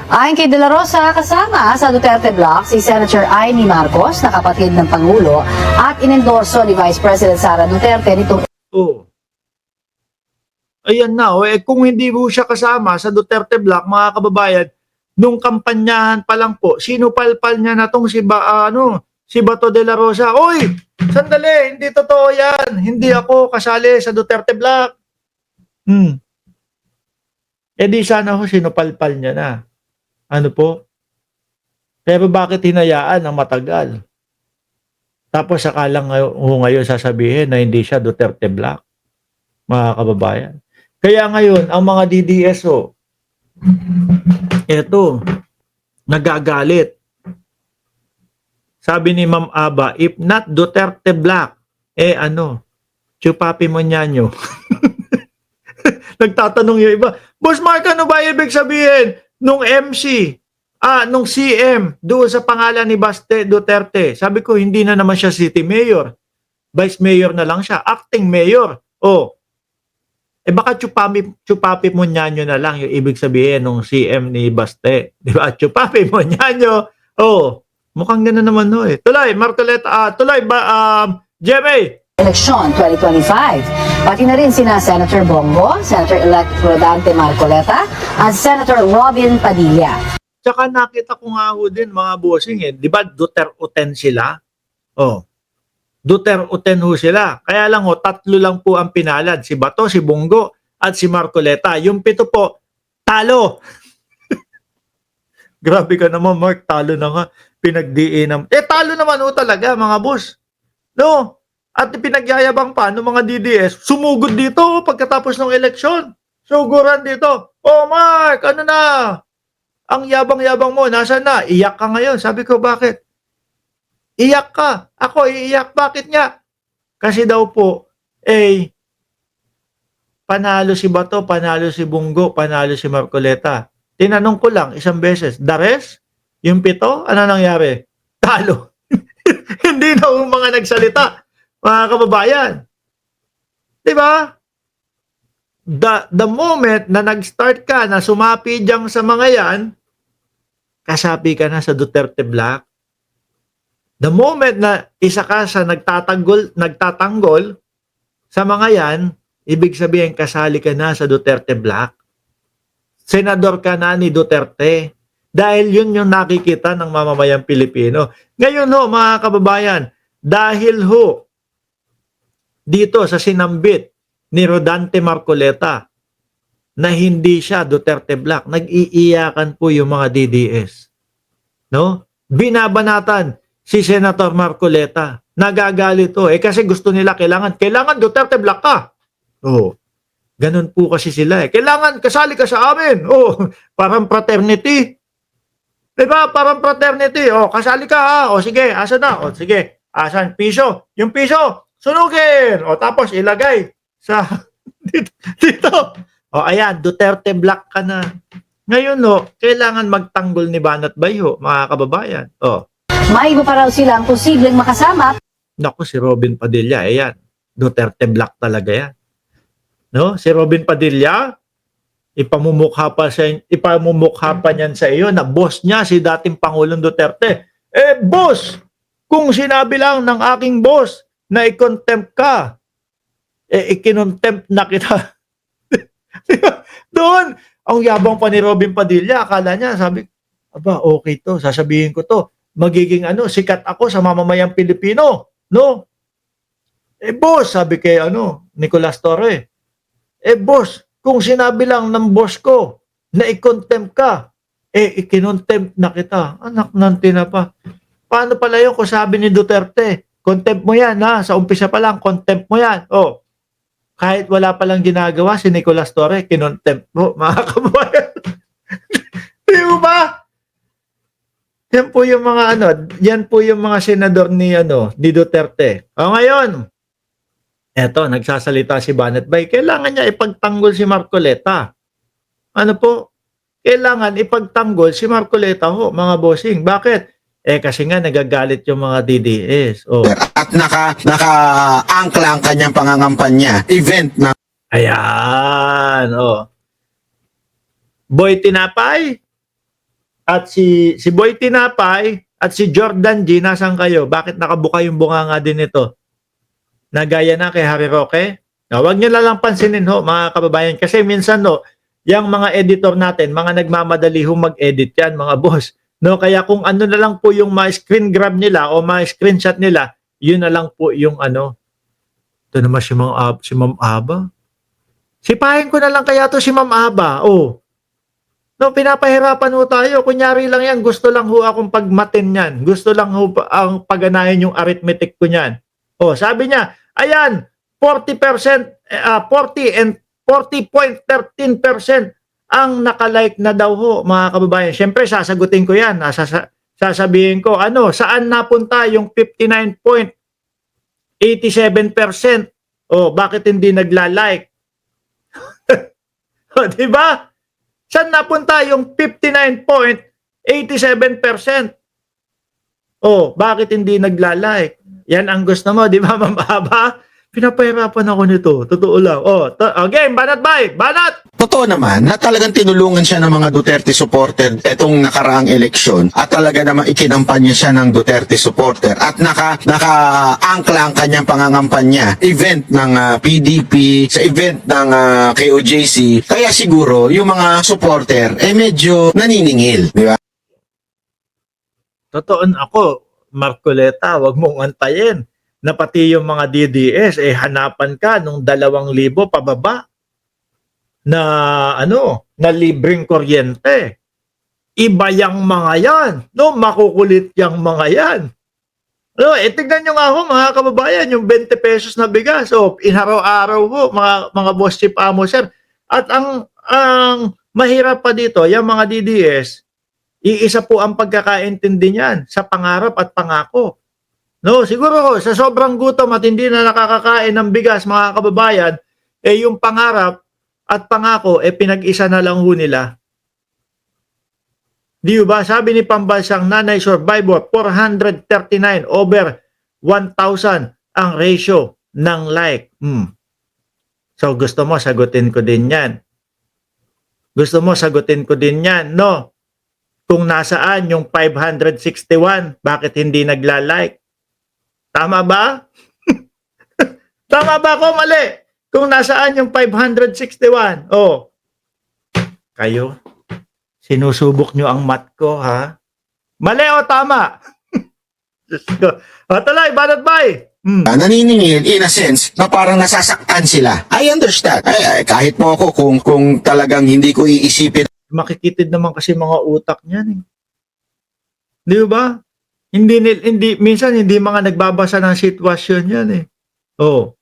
Ayon kay De La Rosa, kasama sa Duterte Block si Senator Amy Marcos na kapatid ng Pangulo at inendorso ni Vice President Sara Duterte nitong Oh. Ayan na, kung hindi mo siya kasama sa Duterte Block, mga kababayan, nung kampanyahan pa lang po, sinupalpal niya na tong si Bato de la Rosa. Oy, sandali, hindi totoo yan. Hindi ako kasali sa Duterte Block. Di sana ho sinupalpal niya na. Ano po? Pero bakit hinayaan ng matagal? Tapos saka lang ngayon sasabihin na hindi siya Duterte Block, mga kababayan. Kaya ngayon, ang mga DDSO, eto, nagagalit. Sabi ni Ma'am Aba, if not Duterte Block, chupapi mo nyanyo. Nagtatanong yung iba, Boss Mark, ano ba ibig sabihin nung MC, nung CM, doon sa pangalan ni Baste Duterte? Sabi ko, hindi na naman siya city mayor. Vice mayor na lang siya, acting mayor. Baka chupapi mo nyanyo na lang yung ibig sabihin nung CM ni Baste. Di ba? Chupapi mo nyanyo. Mukhang gano'n naman Tuloy, Marcoleta, Jemay. eleksyon 2025. Pati na rin sina Senator Bongo, Senator-elect Rodante Marcoleta at Senator Robin Padilla. Tsaka nakita ko nga ho din mga bossing di ba Duterte sila? Duterte ho sila. Kaya lang tatlo lang po ang pinalad. Si Bato, si Bongo, at si Marcoleta. Yung 7 po, talo. Grabe ka naman, Mark. Talo na nga. Pinagdiinam. Talo naman talaga, mga boss. No? At pinagyayabang pa ng mga DDS, sumugod dito pagkatapos ng eleksyon. Suguran dito. Mark, ano na? Ang yabang-yabang mo, nasaan na? Iyak ka ngayon. Sabi ko, bakit? Iyak ka. Ako iiyak. Bakit nga? Kasi daw po, panalo si Bato, panalo si Bongo, panalo si Marcoleta. Tinanong ko lang isang beses, the rest? Yung 7, ano nangyari? Talo. Hindi na yung mga nagsalita, mga kababayan. Diba? The moment na nag-start ka na sumapi diyang sa mga yan, kasapi ka na sa Duterte Block. The moment na isa ka sa nagtatanggol sa mga yan, ibig sabihin kasali ka na sa Duterte Block. Senador ka na ni Duterte. Dahil yun yung nakikita ng mamamayang Pilipino. Ngayon mga kababayan, dahil dito sa sinambit ni Rodante Marcoleta na hindi siya Duterte Block, nag-iiyakan po yung mga DDS. No? Binabanatan si Senator Marcoleta. Nagagalit kasi gusto nila kailangan Duterte Block ka. Ganun po kasi sila Kailangan kasali ka sa amin. Parang fraternity. Diba? Parang fraternity. Kasali ka ha. Sige, asan na? Sige, asan? Piso. Yung piso, sunugin. Tapos ilagay sa dito. Ayan, Duterte Block ka na. Ngayon kailangan magtanggol ni Banat Bay mga kababayan. May iba pa raw silang posibleng makasama. Naku, si Robin Padilla, ayan. Duterte Block talaga yan. No? Si Robin Padilla, ipamumukha pa niyan sa iyo na boss niya si dating Pangulong Duterte. Boss, kung sinabi lang ng aking boss na i-contempt ka, i-contempt na kita. Doon, ang yabang pa ni Robin Padilla, akala niya, sabi, okay to, sasabihin ko to, magiging sikat ako sa mamamayang Pilipino, no? Boss, sabi kay Nicolas Torre, boss, kung sinabi lang ng boss ko na i-contempt ka, i-contempt na kita. Anak ng tinapa. Paano pala yun kung sabi ni Duterte, contempt mo yan ha, sa umpisa pa lang, contempt mo yan. Kahit wala palang ginagawa si Nicolas Torre, kinontempt mo, mga kababayan. Di ba? Yan po yung mga yan po yung mga senador ni Duterte. Ngayon, eto, nagsasalita si Banat Bay, kailangan niya ipagtanggol si Marcoleta. Kailangan ipagtanggol si Marcoleta mga bossing. Bakit? Kasi nga nagagalit yung mga DDS. At naka-angkla ang kanyang pangangampanya. Event na. Ayan. Boy Tinapay, at si Boy Tinapay at si Jordan G, nasan kayo? Bakit nakabuka yung bunganga din ito? Nagaya na kay Harry Roque? Huwag nyo na lang pansinin ho, mga kababayan. Kasi minsan no, yung mga editor natin, mga nagmamadali ho mag-edit yan, mga boss. No, kaya kung ano na lang po yung ma-screen grab nila o ma-screenshot nila, yun na lang po yung ano. Ito naman si Ma'am Aba. Sipahin ko na lang kaya to si Ma'am Aba. Oh. No, pinapahirapan ho tayo. Kunyari lang yan, gusto lang ho akong pagmatin yan. Gusto lang ho ang paganahin yung arithmetic ko niyan. Oh, sabi niya, ayan, 40%, 40 and 40.13% ang nakalike na daw ho, mga kababayan. Siyempre, sasagutin ko yan. Sasabihin ko, ano, saan napunta yung 59.87%? Oh, bakit hindi nagla-like? Oh, di ba? Saan napunta yung 59.87%? Oh, bakit hindi nagla-like? Yan ang gusto mo, di ba, Ma'am Aba? Pinapahirapan ako nito. Totoo lang. Oh, game, banat bay! Banat! Totoo naman na talagang tinulungan siya ng mga Duterte supporter etong nakaraang eleksyon at talaga naman ikinampanya siya ng Duterte supporter at naka-angkla ang kanyang pangangampanya event ng PDP sa event ng KOJC. Kaya siguro yung mga supporter medyo naniningil, di ba? Totoo ako, Marcoleta, wag mong antayin na pati yung mga DDS hanapan ka nung 2,000 pababa na na libreng kuryente. Iba yang mga yan, no, makukulit yang mga yan. No, tignan nyo nga ho, mga kababayan, yung 20 pesos na bigas, inaraw-araw ho, mga boss chief amo sir. At ang mahirap pa dito, yung mga DDS, iisa po ang pagkakaintindi niyan sa pangarap at pangako. No, siguro sa sobrang gutom at hindi na nakakakain ng bigas, mga kababayan, yung pangarap at pangako pinag-isa na lang ho nila. Di ba? Sabi ni pambansang nanay survivor, 439 over 1,000 ang ratio ng like. So gusto mo sagutin ko din yan. Gusto mo sagutin ko din yan, no? Kung nasaan yung 561, bakit hindi nagla-like? Tama ba? Tama ba ako? Mali. Kung nasaan yung 561. Oh. Kayo, sinusubok nyo ang math ko, ha? Mali o tama? Talay, banat bay. Naniningil in a sense na parang nasasaktan sila. I understand. Kahit mo ako kung talagang hindi ko iisipin. Makikitid naman kasi mga utak niyan. Di ba? Hindi minsan hindi mga nagbabasa ng sitwasyon yan . Oh.